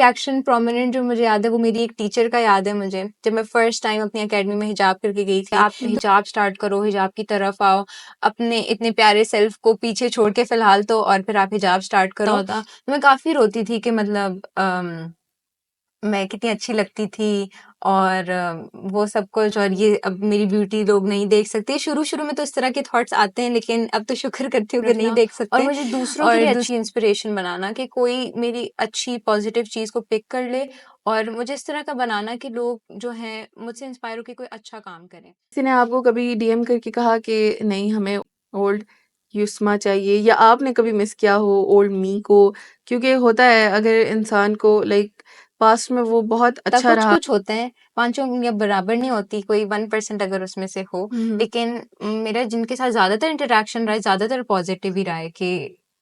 Reaction prominent जो मुझे याद है वो मेरी एक टीचर का याद है मुझे, जब मैं फर्स्ट टाइम अपनी अकेडमी में हिजाब करके गई थी। आप हिजाब स्टार्ट करो, हिजाब की तरफ आओ, अपने इतने प्यारे सेल्फ को पीछे छोड़ के फिलहाल तो, और फिर आप हिजाब स्टार्ट करो। तो मैं काफ़ी रोती थी कि मतलब मैं कितनी अच्छी लगती थी और वो सब कुछ, और ये अब मेरी ब्यूटी लोग नहीं देख सकते। शुरू-शुरू में तो इस तरह के थॉट्स आते हैं, लेकिन अब तो शुक्र करती हूँ कि नहीं देख सकते। और मुझे दूसरों के और लिए अच्छी इंस्पिरेशन बनाना कि कोई मेरी अच्छी पॉजिटिव चीज़ को पिक कर ले और मुझे इस तरह का बनाना कि लोग जो हैं मुझसे इंस्पायर होके कोई अच्छा काम करें। किसी ने आपको कभी डीएम करके कहा कि नहीं हमें ओल्ड युस्मा चाहिए, या आपने कभी मिस किया हो ओल्ड मी को? क्योंकि होता है अगर इंसान को लाइक पास्ट में वो बहुत अच्छा रहा। कुछ होते हैं, पाँचों उंगलियाँ बराबर नहीं होती, कोई 1% अगर उसमें से हो। लेकिन मेरा जिनके साथ ज़्यादातर इंटरैक्शन रहा है, ज़्यादातर पॉजिटिव ही रहा है कि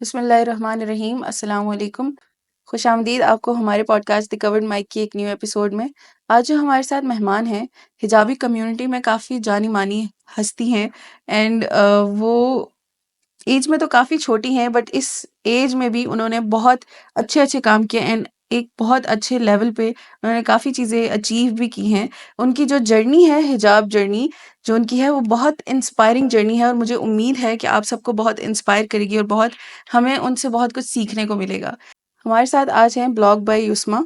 बिस्मिल्लाहिर्रहमानिर्रहीम, अस्सलाम वालेकुम। खुशामदीद आपको हमारे पॉडकास्ट द कवर्ड माइक की एक न्यू एपिसोड में। आज जो हमारे साथ मेहमान हैं, हिजाबी कम्युनिटी में काफ़ी जानी-मानी हस्ती हैं एंड वो एज में तो काफ़ी छोटी हैं, बट इस एज में भी उन्होंने बहुत अच्छे-अच्छे काम किए एंड एक बहुत अच्छे लेवल पे उन्होंने काफ़ी चीज़ें अचीव भी की हैं। उनकी जो जर्नी है, हिजाब जर्नी जो उनकी है, वो बहुत इंस्पायरिंग जर्नी है और मुझे उम्मीद है कि आप सबको बहुत इंस्पायर करेगी और बहुत हमें उनसे बहुत कुछ सीखने को मिलेगा। हमारे साथ आज हैं ब्लॉग बाय युस्मा।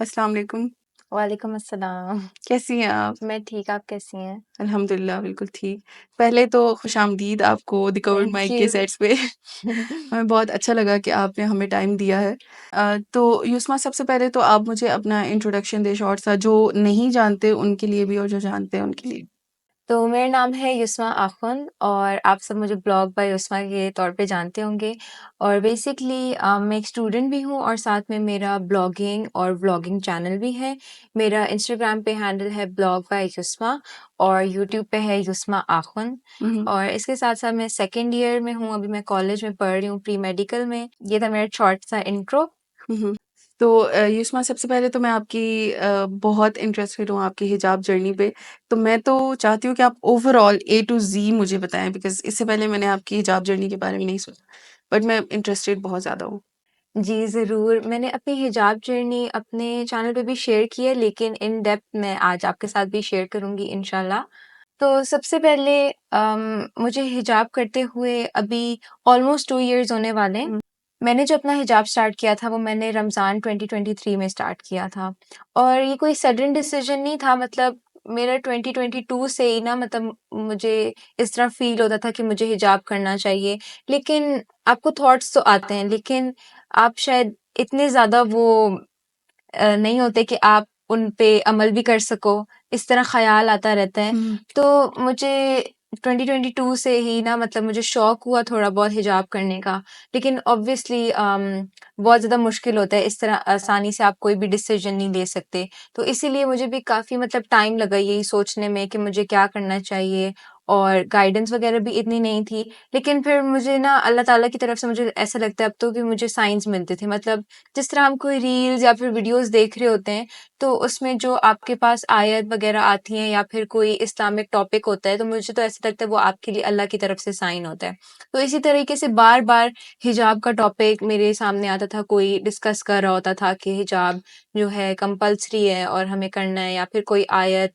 अस्सलाम वालेकुम। वालेकुम अस्सलाम। कैसी हैं आप? मैं ठीक, आप कैसी हैं? अल्हम्दुलिल्लाह बिल्कुल ठीक। पहले तो खुशामदीद आपको द कवर्ड थैंक माइक के यू। सेट्स पे। हमें बहुत अच्छा लगा कि आपने हमें टाइम दिया है। तो युस्मा, सबसे पहले तो आप मुझे अपना इंट्रोडक्शन दें शॉर्ट सा, जो नहीं जानते उनके लिए भी और जो जानते हैं उनके लिए। तो मेरा नाम है युस्मा आखुन और आप सब मुझे ब्लॉग बाय युस्मा के तौर पे जानते होंगे। और बेसिकली मैं एक स्टूडेंट भी हूँ और साथ में मेरा ब्लॉगिंग और व्लॉगिंग चैनल भी है। मेरा इंस्टाग्राम पे हैंडल है ब्लॉग बाय युस्मा और यूट्यूब पे है युस्मा आखुन। और इसके साथ-साथ मैं सेकंड ईयर में हूँ, अभी मैं कॉलेज में पढ़ रही हूँ प्री मेडिकल में। ये था मेरा शॉर्ट सा इंट्रो। तो युस्मा, सबसे पहले तो मैं आपकी बहुत इंटरेस्टेड हूँ आपकी हिजाब जर्नी पे। तो मैं तो चाहती हूँ कि आप ओवरऑल ए टू ज़ी मुझे बताएँ, बिकॉज़ इससे पहले मैंने आपकी हिजाब जर्नी के बारे में नहीं सुना। बट मैं इंटरेस्टेड बहुत ज़्यादा हूँ। जी, ज़रूर। मैंने अपनी हिजाब जर्नी अपने चैनल पे भी शेयर की है, लेकिन इन डेप्थ मैं आज आपके साथ भी शेयर करूँगी इंशाल्लाह। तो सबसे पहले मुझे हिजाब करते हुए अभी ऑलमोस्ट 2 इयर्स होने वाले हैं। मैंने जो अपना हिजाब स्टार्ट किया था, वो मैंने रमज़ान 2023 में स्टार्ट किया था और ये कोई सडन डिसीज़न नहीं था। मतलब मेरा 2022 से ही ना, मतलब मुझे इस तरह फ़ील होता था कि मुझे हिजाब करना चाहिए। लेकिन आपको थॉट्स तो आते हैं, लेकिन आप शायद इतने ज़्यादा वो नहीं होते कि आप उन पे अमल भी कर सको, इस तरह ख़्याल आता रहता है। तो मुझे 2022 से ही ना, मतलब मुझे शौक हुआ थोड़ा बहुत हिजाब करने का, लेकिन ऑब्वियसली बहुत ज़्यादा मुश्किल होता है, इस तरह आसानी से आप कोई भी डिसीज़न नहीं ले सकते। तो इसीलिए मुझे भी काफ़ी मतलब टाइम लगा यही सोचने में कि मुझे क्या करना चाहिए, और गाइडेंस वग़ैरह भी इतनी नहीं थी। लेकिन फिर मुझे ना अल्लाह ताला की तरफ से मुझे ऐसा लगता है अब तो कि मुझे साइंस मिलते थे। मतलब जिस तरह हम कोई रील्स या फिर वीडियोज़ देख रहे होते हैं, तो उसमें जो आपके पास आयत वग़ैरह आती हैं या फिर कोई इस्लामिक टॉपिक होता है, तो मुझे तो ऐसा लगता है वो आपके लिए अल्लाह की तरफ से साइन होता है। तो इसी तरीके से बार-बार हिजाब का टॉपिक मेरे सामने आता था, कोई डिस्कस कर रहा होता था कि हिजाब जो है कंपल्सरी है और हमें करना है, या फिर कोई आयत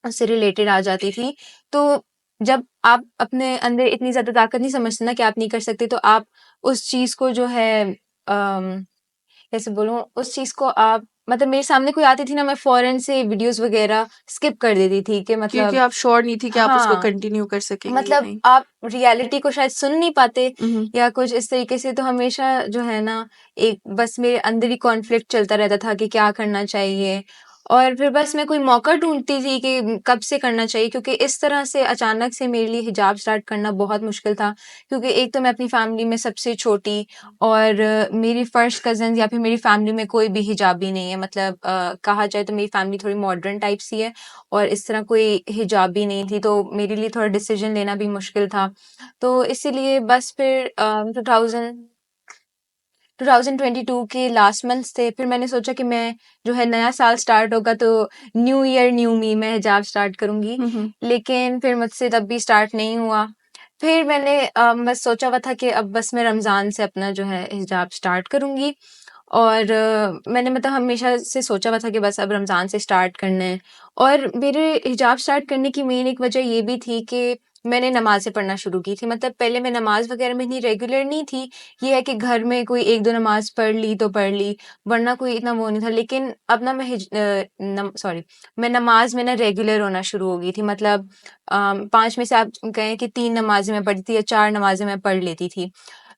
उससे रिलेटेड आ जाती थी। तो जब आप अपने अंदर इतनी ज़्यादा ताकत नहीं समझते ना कि आप नहीं कर सकते, तो आप उस चीज़ को जो है कैसे बोलूँ, उस चीज़ को आप मतलब मेरे सामने कोई आती थी ना, मैं फ़ौरन से वीडियोज़ वग़ैरह स्किप कर देती थी कि क्योंकि मतलब आप श्योर नहीं थी कि आप उसको हाँ, कंटिन्यू कर सकेंगी या मतलब नहीं। आप रियलिटी को शायद सुन नहीं पाते हुँ, या कुछ इस तरीके से, तो हमेशा जो है ना, एक बस मेरे अंदर ही कॉन्फ्लिक्ट चलता रहता था कि क्या करना चाहिए। और फिर बस मैं कोई मौका ढूँढती थी कि कब से करना चाहिए, क्योंकि इस तरह से अचानक से मेरे लिए हिजाब स्टार्ट करना बहुत मुश्किल था। क्योंकि एक तो मैं अपनी फैमिली में सबसे छोटी, और मेरी फर्स्ट कज़िन्स या फिर मेरी फैमिली में कोई भी हिजाबी नहीं है। मतलब कहा जाए तो मेरी फैमिली थोड़ी मॉडर्न टाइप सी है, और इस तरह कोई हिजाबी नहीं थी, तो मेरे लिए थोड़ा डिसीज़न लेना भी मुश्किल था। तो इसीलिए बस फिर 2022 के लास्ट मंथ्स थे, फिर मैंने सोचा कि मैं जो है, नया साल स्टार्ट होगा तो न्यू ईयर न्यू मी, मैं हिजाब स्टार्ट करूँगी। हुँ, हुँ। लेकिन फिर मुझसे तब भी स्टार्ट नहीं हुआ। फिर मैंने बस सोचा हुआ था कि अब बस मैं रमज़ान से अपना जो है हिजाब स्टार्ट करूँगी। और मैंने मतलब हमेशा से सोचा हुआ था कि बस अब रमज़ान से स्टार्ट करना है। और मेरे हिजाब स्टार्ट करने की मेन एक वजह ये भी थी कि मैंने नमाज़ें पढ़ना शुरू की थी। मतलब पहले मैं नमाज़ वग़ैरह में इतनी रेगुलर नहीं थी। ये है कि घर में कोई 1-2 नमाज़ पढ़ ली तो पढ़ ली, वरना कोई इतना वो नहीं था। लेकिन अब ना मैं नमाज़ में ना रेगुलर होना शुरू हो गई थी। मतलब 5 में से आप कहें कि 3 नमाज़ें मैं पढ़ती थी या 4 नमाज़ें मैं पढ़ लेती थी।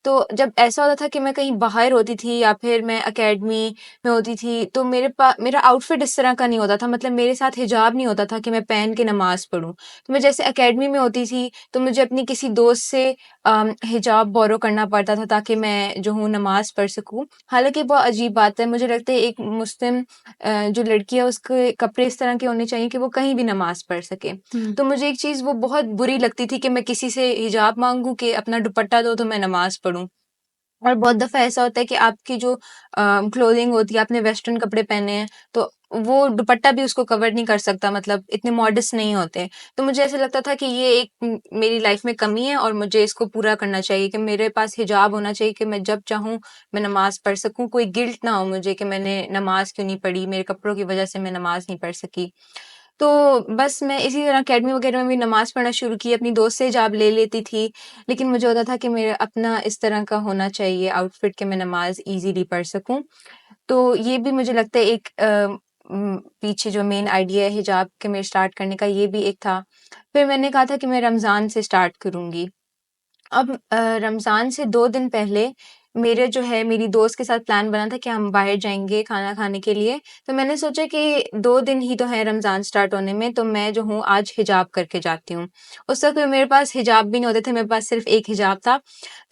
तो जब ऐसा होता था कि मैं कहीं बाहर होती थी या फिर मैं अकेडमी में होती थी, तो मेरा आउटफिट इस तरह का नहीं होता था। मतलब मेरे साथ हिजाब नहीं होता था कि मैं पहन के नमाज़ पढ़ूँ। तो मैं जैसे अकेडमी में होती थी, तो मुझे अपनी किसी दोस्त से हिजाब बोरो करना पड़ता था ताकि मैं जो हूँ नमाज़ पढ़ सकूँ। हालाँकि बहुत अजीब बात है, मुझे लगता है एक मुस्लिम जो लड़की है, उसके कपड़े इस तरह के होने चाहिए कि वो कहीं भी नमाज़ पढ़ सके। हुँ। तो मुझे एक चीज़ वो बहुत बुरी लगती थी कि मैं किसी से हिजाब माँगूँ कि अपना दुपट्टा दो तो मैं नमाज़ पढ़ूँ। और बहुत दफ़ा ऐसा होता है कि आपकी जो क्लोथिंग होती है, आपने वेस्टर्न कपड़े पहने हैं, तो वो दुपट्टा भी उसको कवर नहीं कर सकता, मतलब इतने मॉडेस्ट नहीं होते। तो मुझे ऐसा लगता था कि ये एक मेरी लाइफ़ में कमी है और मुझे इसको पूरा करना चाहिए कि मेरे पास हिजाब होना चाहिए कि मैं जब चाहूँ मैं नमाज़ पढ़ सकूँ। कोई गिल्ट ना हो मुझे कि मैंने नमाज़ क्यों नहीं पढ़ी, मेरे कपड़ों की वज़ह से मैं नमाज़ नहीं पढ़ सकी। तो बस मैं इसी तरह अकेडमी वग़ैरह में भी नमाज़ पढ़ना शुरू की, अपनी दोस्त से हिजाब ले लेती थी। लेकिन मुझे होता था कि मेरा अपना इस तरह का होना चाहिए आउटफिट कि मैं नमाज़ ईज़िली पढ़ सकूँ। तो ये भी मुझे लगता है एक पीछे जो मेन आइडिया है हिजाब के मेरे स्टार्ट करने का, ये भी एक था। फिर मैंने कहा था कि मैं रमज़ान से स्टार्ट करूँगी। अब रमज़ान से 2 दिन पहले मेरे जो है मेरी दोस्त के साथ प्लान बना था कि हम बाहर जाएँगे खाना खाने के लिए। तो मैंने सोचा कि 2 दिन ही तो है रमज़ान स्टार्ट होने में, तो मैं जो हूँ आज हिजाब करके जाती हूँ। उस वक़्त मेरे पास हिजाब भी नहीं होते थे, मेरे पास सिर्फ़ एक हिजाब था।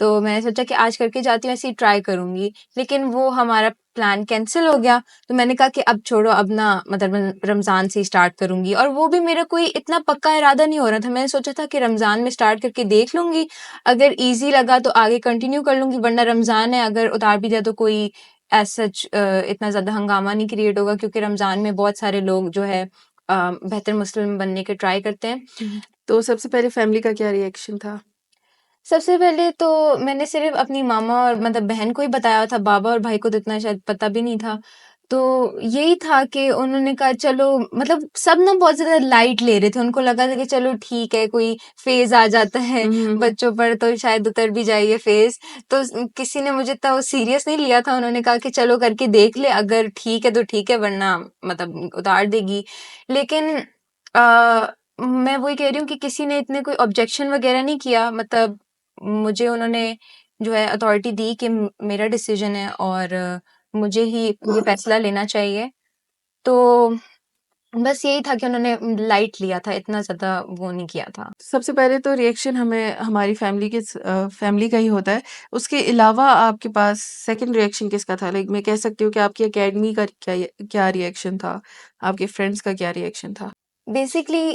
तो मैंने सोचा कि आज करके जाती हूँ, ऐसे ही ट्राई करूँगी। लेकिन वो हमारा प्लान कैंसल हो गया। तो मैंने कहा कि अब छोड़ो, अब ना मतलब रमज़ान से ही स्टार्ट करूँगी। और वो भी मेरा कोई इतना पक्का इरादा नहीं हो रहा था। मैंने सोचा था कि रमज़ान में स्टार्ट करके देख लूँगी, अगर ईज़ी लगा तो आगे कंटिन्यू कर लूँगी, वरना रमज़ान है, अगर उतार भी दिया तो कोई एज़ सच इतना ज़्यादा हंगामा नहीं क्रिएट होगा, क्योंकि रमज़ान में बहुत सारे लोग जो है बेहतर मुस्लिम बनने के ट्राई करते हैं। हुँ। तो सबसे पहले फैमिली का क्या रिएक्शन था? सबसे पहले तो मैंने सिर्फ़ अपनी मामा और मतलब बहन को ही बताया था, बाबा और भाई को तो इतना शायद पता भी नहीं था। तो यही था कि उन्होंने कहा चलो, मतलब सब ना बहुत ज़्यादा लाइट ले रहे थे। उनको लगा था कि चलो ठीक है, कोई फ़ेज़ आ जाता है हुँ, हुँ, हुँ। बच्चों पर तो शायद उतर भी जाए ये फ़ेज़। तो किसी ने मुझे इतना वो सीरियस नहीं लिया था। उन्होंने कहा कि चलो करके देख ले, अगर ठीक है तो ठीक है, वरना मतलब उतार देगी। लेकिन मैं वही कह रही हूँ कि किसी ने इतने कोई ऑब्जेक्शन वग़ैरह नहीं किया। मतलब मुझे उन्होंने जो है अथॉरिटी दी कि मेरा डिसीजन है और मुझे ही ये फैसला लेना चाहिए। तो बस यही था कि उन्होंने लाइट लिया था, इतना ज़्यादा वो नहीं किया था। सबसे पहले तो रिएक्शन हमें हमारी फैमिली का ही होता है। उसके अलावा आपके पास सेकंड रिएक्शन किसका था? लाइक मैं कह सकती हूँ कि आपकी अकेडमी का क्या रिएक्शन था? आपके फ्रेंड्स का क्या रिएक्शन था? बेसिकली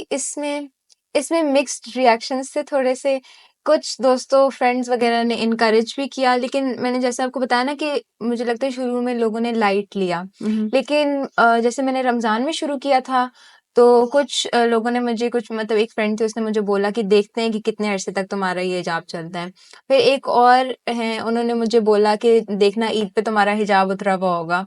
इसमें मिक्स्ड रिएक्शंस थे थोड़े से। कुछ दोस्तों, फ्रेंड्स वगैरह ने इनकरेज भी किया, लेकिन मैंने जैसे आपको बताया ना कि मुझे लगता है शुरू में लोगों ने लाइट लिया। हुँ, हुँ। लेकिन जैसे मैंने रमज़ान में शुरू किया था, तो कुछ लोगों ने मुझे कुछ मतलब एक फ्रेंड थी, उसने मुझे बोला कि देखते हैं कि कितने अरसे तक तुम्हारा ये हिजाब चलता है। फिर एक और हैं, उन्होंने मुझे बोला कि देखना ईद पे तुम्हारा हिजाब उतरा हुआ होगा।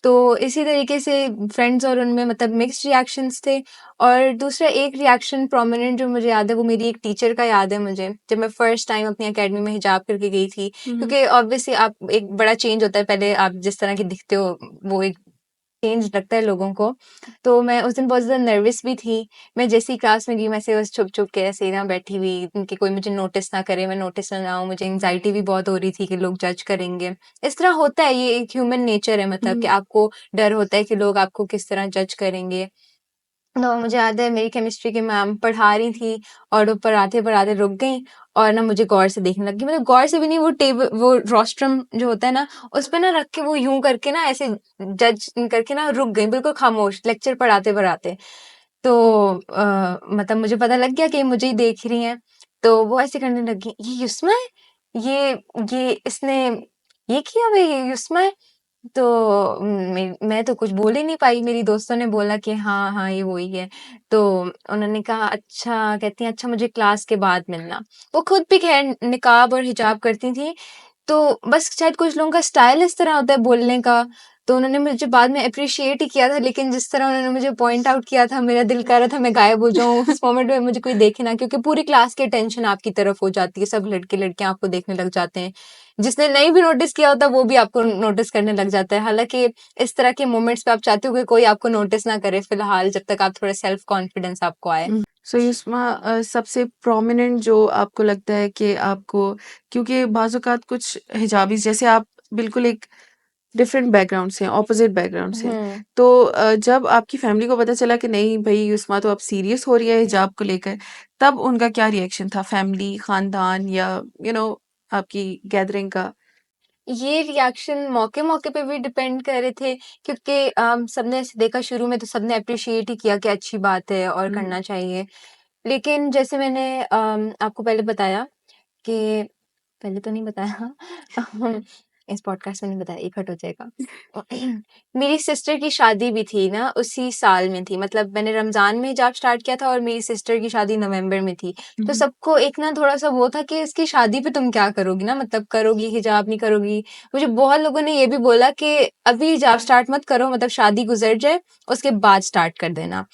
तो इसी तरीके से फ्रेंड्स और उनमें मतलब मिक्स्ड रिएक्शंस थे। और दूसरा एक रिएक्शन प्रोमिनेंट जो मुझे याद है, वो मेरी एक टीचर का याद है मुझे, जब मैं फर्स्ट टाइम अपनी अकेडमी में हिजाब करके गई थी। हुँ, हुँ। क्योंकि ऑब्वियसली आप एक बड़ा चेंज होता है, पहले आप जिस तरह की दिखते हो वो एक चेंज लगता है लोगों को। तो मैं उस दिन बहुत ज़्यादा नर्वस भी थी। मैं जैसे ही क्लास में गई, मैं ऐसे बस छुप-छुप के ऐसे ही ना बैठी हुई कि कोई मुझे नोटिस ना करे, मैं नोटिस ना आऊँ। मुझे एंग्ज़ायटी भी बहुत हो रही थी कि लोग जज करेंगे। इस तरह होता है, ये एक ह्यूमन नेचर है, मतलब कि आपको डर होता है कि लोग आपको किस तरह जज करेंगे। तो मुझे याद है मेरी केमिस्ट्री की मैम पढ़ा रही थी और वो पढ़ाते-पढ़ाते रुक गईं और ना मुझे गौर से देखने लगी। मतलब गौर से भी नहीं, वो रोस्ट्रम जो होता है ना, उस पे ना रख के वो यूँ करके ना ऐसे जज करके ना रुक गईं, बिल्कुल खामोश, लेक्चर पढ़ाते-पढ़ाते। तो मतलब मुझे पता लग गया कि ये मुझे ही देख रही हैं। तो वो ऐसे करने लगी, "ये युस्मा है? ये इसने ये किया हुआ है, ये युस्मा है?" तो मैं तो कुछ बोल ही नहीं पाई। मेरी दोस्तों ने बोला कि हाँ, हाँ, ये वही है। तो उन्होंने कहा अच्छा, कहती हैं अच्छा मुझे क्लास के बाद मिलना। वो खुद भी ख़ैर निकाब और हिजाब करती थीं, तो बस शायद कुछ लोगों का स्टाइल इस तरह होता है बोलने का, तो उन्होंने मुझे बाद में एप्रिशिएट ही किया था, लेकिन जिस तरह उन्होंने मुझे पॉइंट आउट किया था, मेरा दिल कर रहा था मैं गायब हो जाऊँ उस मोमेंट में, मुझे कोई देखे ना, क्योंकि पूरी क्लास की अटेंशन आपकी तरफ हो जाती है, सब लड़के-लड़कियाँ आपको देखने लग जाते हैं। जिसने नहीं भी नोटिस किया होता, वो भी आपको नोटिस करने लग जाता है। हालाँकि इस तरह के मोमेंट्स पे आप चाहते हो कि कोई आपको नोटिस ना करे फिलहाल, जब तक आप थोड़ा सेल्फ कॉन्फिडेंस आपको आए। सो युस्मा, सबसे प्रोमिनेंट जो आपको लगता है कि आपको, क्योंकि बाज़-औक़ात कुछ हिजाबीज़, जैसे आप बिल्कुल एक डिफरेंट बैकग्राउंड से हैं, ऑपोज़िट बैकग्राउंड से हैं। हुँ। तो जब आपकी फैमिली को पता चला कि नहीं भई युस्मा तो अब सीरियस हो रही है हिजाब को लेकर, तब उनका क्या रिएक्शन था? फैमिली, ख़ानदान या आपकी गैदरिंग का? ये रिएक्शन मौके-मौके पे भी डिपेंड कर रहे थे, क्योंकि सबने ऐसे देखा शुरू में, तो सबने एप्रिशिएट ही किया कि अच्छी बात है और हुँ, करना चाहिए। लेकिन जैसे मैंने आपको पहले बताया कि पहले तो नहीं बताया इस पॉडकास्ट में नहीं बताया, ये कट हो जाएगा। मेरी सिस्टर की शादी भी थी ना उसी साल में थी, मतलब मैंने रमज़ान में हिजाब स्टार्ट किया था और मेरी सिस्टर की शादी नवंबर में थी। तो हुँ, सबको एक ना थोड़ा-सा वो था कि इसकी शादी पे तुम क्या करोगी ना, मतलब करोगी हिजाब नहीं करोगी? मुझे बहुत लोगों ने ये भी बोला कि अभी हिजाब स्टार्ट मत करो, मतलब शादी गुज़र जाए, उसके बाद स्टार्ट कर देना।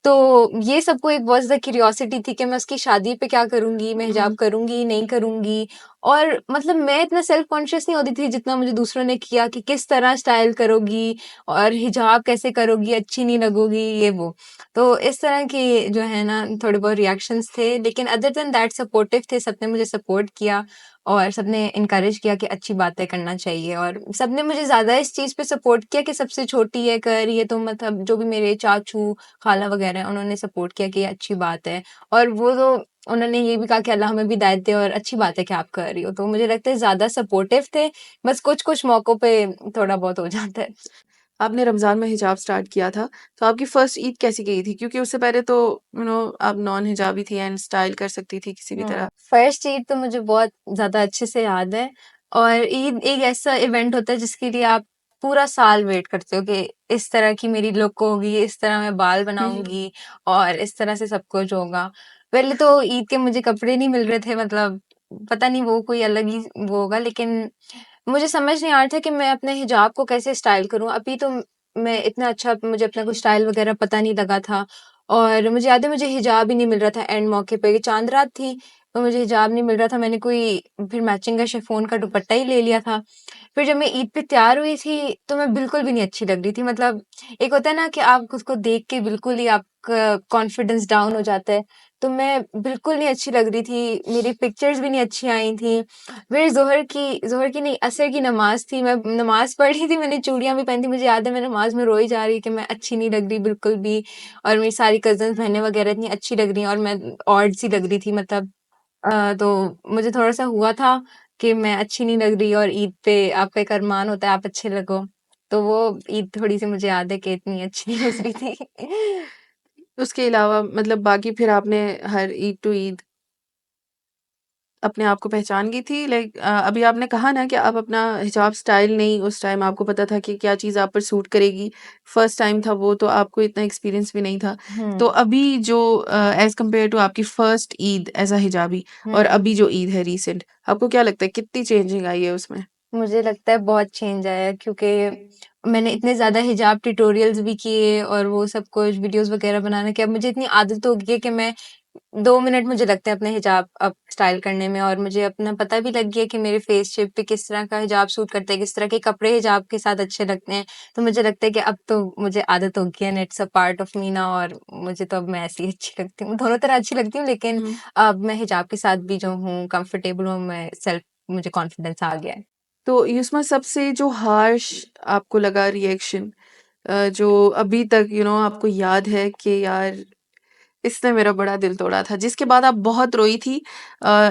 तो ये सबको एक बहुत ज़्यादा क्यूरियोसिटी थी कि मैं उसकी शादी पे क्या करूँगी? मैं हिजाब हुँ, करूँगी, नहीं करूँगी? और मतलब मैं इतना सेल्फ कॉन्शियस नहीं होती थी जितना मुझे दूसरों ने किया कि किस तरह स्टाइल करोगी और हिजाब कैसे करोगी, अच्छी नहीं लगोगी, ये वो। तो इस तरह के जो है ना थोड़े बहुत रिएक्शंस थे, लेकिन अदर देन दैट सपोर्टिव थे, सबने मुझे सपोर्ट किया और सबने एनकरेज किया कि अच्छी बातें करना चाहिए, और सबने मुझे ज़्यादा इस चीज़ पे सपोर्ट किया कि सबसे छोटी है कर, ये तो मतलब जो भी मेरे चाचू, खाला वगैरह हैं, उन्होंने सपोर्ट किया कि ये अच्छी बात है। और वो तो उन्होंने ये भी कहा कि अल्लाह हमें भी हिदायत दे और अच्छी बात है कि आप कर रही हो। तो मुझे लगता है ज़्यादा सपोर्टिव थे, बस कुछ-कुछ मौकों पे थोड़ा बहुत हो जाता है। आपने रमज़ान में हिजाब स्टार्ट किया था, तो आपकी फर्स्ट ईद कैसी गई थी? क्योंकि उससे पहले तो आप नॉन हिजाबी थी एंड स्टाइल कर सकती थी किसी भी तरह। फर्स्ट ईद तो मुझे बहुत ज़्यादा अच्छे से याद है, और ईद एक ऐसा इवेंट होता है जिसके लिए आप पूरा साल वेट करते हो कि इस तरह की मेरी लुक होगी, इस तरह मैं बाल हुँ, हुँ, बनाऊँगी और इस तरह से सब कुछ होगा। पहले तो ईद के मुझे कपड़े नहीं मिल रहे थे, मतलब पता नहीं वो कोई अलग ही वो होगा, लेकिन मुझे समझ नहीं आ रहा था कि मैं अपने हिजाब को कैसे स्टाइल करूँ। अभी तो मैं इतना अच्छा, मुझे अपना कोई स्टाइल वगैरह पता नहीं लगा था, और मुझे याद है मुझे हिजाब ही नहीं मिल रहा था एंड मौके पे, चाँद रात थी, तो मुझे हिजाब नहीं मिल रहा था। मैंने कोई फिर मैचिंग का शिफ़ॉन का दुपट्टा ही ले लिया था। फिर जब मैं ईद पे तैयार हुई थी, तो मैं बिल्कुल भी नहीं अच्छी लग रही थी। मतलब एक होता है ना कि आप खुद को देख के बिल्कुल ही आपका कॉन्फिडेंस डाउन हो जाता है, तो मैं बिल्कुल नहीं अच्छी लग रही थी। मेरी पिक्चर्स भी नहीं अच्छी आई थी। फिर ज़ोहर की नहीं, असर की नमाज़ थी, मैं नमाज़ पढ़ रही थी, मैंने चूड़ियाँ भी पहनी थी। मुझे याद है मैं नमाज़ में रोई जा रही कि मैं अच्छी नहीं लग रही बिल्कुल भी, और मेरी सारी कज़िन्स बहनें वगैरह इतनी अच्छी लग रही हैं और मैं ऑड सी लग रही थी, मतलब तो मुझे थोड़ा-सा हुआ था कि मैं अच्छी नहीं लग रही, और ईद पे आपका एक अरमान होता है आप अच्छे लगो। तो वो ईद थोड़ी-सी मुझे याद है कि इतनी अच्छी नहीं गुज़री थी। उसके अलावा मतलब बाकी फिर आपने हर ईद टू ईद अपने आप को पहचान गई थी? लाइक अभी आपने कहा ना कि आप अपना हिजाब स्टाइल नहीं, उस टाइम आपको पता था कि क्या चीज़ आप पर सूट करेगी। फर्स्ट टाइम था वो, तो आपको इतना एक्सपीरियंस भी नहीं था। तो हुँ, अभी जो एज़ कम्पेयर टू आपकी फर्स्ट ईद एज़ अ हिजाबी और हुँ। अभी जो ईद है रीसेंट, आपको क्या लगता है कितनी चेंजिंग आई है उसमें? मुझे लगता है बहुत चेंज आया है, क्योंकि मैंने इतने ज़्यादा हिजाब ट्यूटोरियल्स भी किए और वो सब कुछ वीडियोज़ वग़ैरह बनाने के, अब मुझे इतनी आदत हो गई है कि मैं 2 मिनट मुझे लगते हैं अपने हिजाब अब स्टाइल करने में, और मुझे अपना पता भी लग गया कि मेरे फेस शेप पे किस तरह का हिजाब सूट करता है, किस तरह के कपड़े हिजाब के साथ अच्छे लगते हैं। तो मुझे लगता है कि अब तो मुझे आदत हो गई है, and it's a part of me now, और मुझे तो अब मैं ऐसी ही अच्छी लगती हूँ। दोनों तरह अच्छी लगती हूँ, लेकिन हुँ। अब मैं हिजाब के साथ भी जो हूँ कंफर्टेबल हूँ, मैं मुझे कॉन्फिडेंस आ गया है। तो युस्मा, सबसे जो हार्श आपको लगा रिएक्शन, जो अभी तक आपको याद है कि यार इसने मेरा बड़ा दिल तोड़ा था, जिसके बाद आप बहुत रोई थी।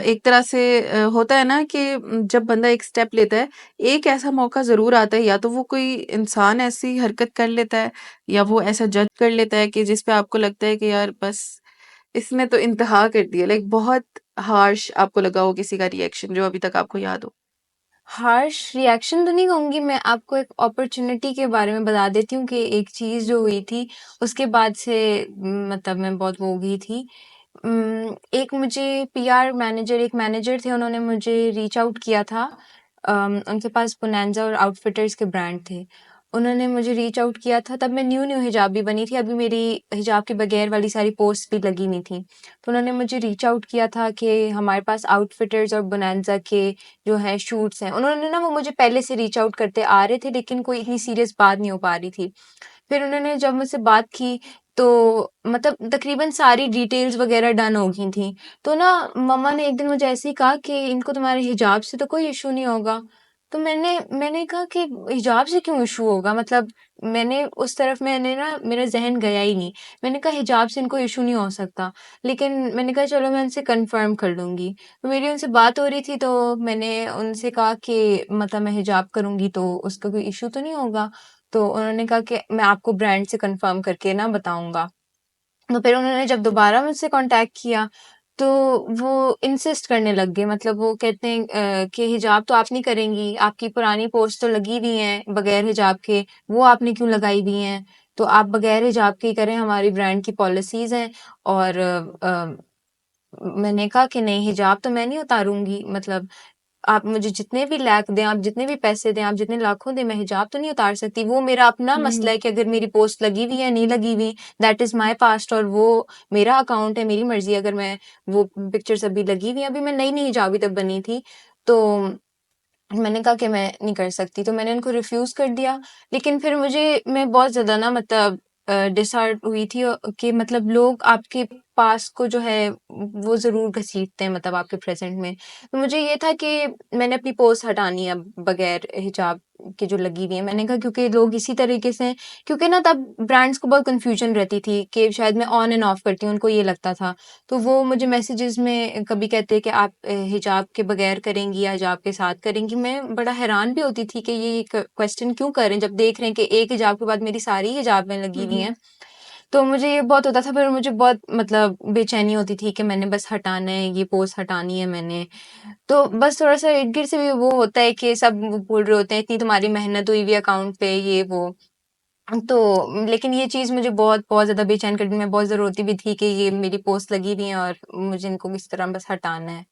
एक तरह से होता है ना कि जब बंदा एक स्टेप लेता है, एक ऐसा मौका ज़रूर आता है, या तो वो कोई इंसान ऐसी हरकत कर लेता है, या वो ऐसा जज कर लेता है कि जिस पे आपको लगता है कि यार बस इसने तो इंतहा कर दिया। लाइक बहुत हार्श आपको लगा हो किसी का रिएक्शन जो अभी तक आपको याद हो? हार्श रिएक्शन तो नहीं कहूँगी मैं, आपको एक अपॉर्च्युनिटी के बारे में बता देती हूँ कि एक चीज़ जो हुई थी, उसके बाद से मतलब मैं बहुत वो हो गई थी। एक मुझे पीआर मैनेजर एक मैनेजर थे, उन्होंने मुझे रीच आउट किया था। उनके पास बोनांज़ा और आउटफिटर्स के ब्रांड थे। उन्होंने मुझे रीच आउट किया था, तब मैं न्यू-न्यू हिजाबी बनी थी, अभी मेरी हिजाब के बगैर वाली सारी पोस्ट भी लगी नहीं थी। तो उन्होंने मुझे रीच आउट किया था कि हमारे पास आउटफिटर्स और बोनांज़ा के जो है शूट्स हैं। उन्होंने ना वो मुझे पहले से रीच आउट करते आ रहे थे, लेकिन कोई इतनी सीरियस बात नहीं हो पा रही थी। फिर उन्होंने जब मुझसे बात की, तो मतलब तकरीबन सारी डिटेल्स वगैरह डन हो गई थी। तो ना मम्मा ने एक दिन मुझे ऐसे ही कहा कि इनको तुम्हारे हिजाब से तो कोई इश्यू नहीं होगा। तो मैंने कहा कि हिजाब से क्यों इश्यू होगा? मतलब मैंने उस तरफ मैंने ना मेरा ज़हन गया ही नहीं। मैंने कहा हिजाब से इनको इश्यू नहीं हो सकता। लेकिन मैंने कहा चलो मैं उनसे कन्फर्म कर लूँगी। तो मेरी उनसे बात हो रही थी, तो मैंने उनसे कहा कि मतलब मैं हिजाब करूँगी तो उसका कोई इश्यू तो नहीं होगा? तो उन्होंने कहा कि मैं आपको ब्रांड से कन्फर्म करके ना बताऊँगा। तो फिर उन्होंने जब दोबारा मुझसे कॉन्टैक्ट किया, तो वो इंसिस्ट करने लग गए, मतलब वो कहते हैं कि हिजाब तो आप नहीं करेंगी, आपकी पुरानी पोस्ट तो लगी हुई हैं बगैर हिजाब के, वो आपने क्यों लगाई हुई हैं? तो आप बगैर हिजाब के ही करें, हमारी ब्रांड की पॉलिसीज़ हैं। और मैंने कहा कि नहीं, हिजाब तो मैं नहीं उतारूँगी, मतलब आप मुझे जितने भी लाख दें, आप जितने भी पैसे दें, आप जितने लाखों दें, मैं हिजाब तो नहीं उतार सकती। वो मेरा अपना मसला हुँ। है कि अगर मेरी पोस्ट लगी हुई है, नहीं लगी हुई, दैट इज़ माय पास्ट, और वो मेरा अकाउंट है, मेरी मर्ज़ी है। अगर मैं वो पिक्चर्स अभी लगी हुई हैं, अभी मैं नई-नई हिजाबी तब बनी थी, तो मैंने कहा कि मैं नहीं कर सकती, तो मैंने उनको रिफ्यूज़ कर दिया। लेकिन फिर मैं बहुत ज़्यादा ना मतलब डिसहार्ट हुई थी, कि मतलब लोग आपके पास को जो है वो ज़रूर घसीटते हैं, मतलब आपके प्रेज़ेंट में। तो मुझे ये था कि मैंने अपनी पोस्ट हटानी है अब बगैर हिजाब के जो लगी हुई है। मैंने कहा क्योंकि लोग इसी तरीके से, क्योंकि ना तब ब्रांड्स को बहुत कन्फ्यूज़न रहती थी कि शायद मैं ऑन एंड ऑफ करती हूँ, उनको ये लगता था। तो वो मुझे मैसेजेस में कभी कहते कि आप हिजाब के बगैर करेंगी या हिजाब के साथ करेंगी। मैं बड़ा हैरान भी होती थी कि ये क्वेश्चन क्यों कर रहे हैं, जब देख रहे हैं कि एक हिजाब के बाद मेरी सारी हिजाबें लगी हुँ, हुई हुँ। हैं। तो मुझे ये बहुत होता था, फिर मुझे बहुत मतलब बेचैनी होती थी कि मैंने बस हटाना है, ये पोस्ट हटानी है मैंने। तो बस थोड़ा-सा इर्द-गिर्द से भी वो होता है कि सब बोल रहे होते हैं, इतनी तुम्हारी मेहनत हुई हुई है अकाउंट पे, ये वो। तो लेकिन ये चीज़ मुझे बहुत ज़्यादा बेचैन कर दी। मैं बहुत ज़्यादा रोती भी थी कि ये मेरी पोस्ट लगी हुई है और मुझे इनको किस तरह बस हटाना है।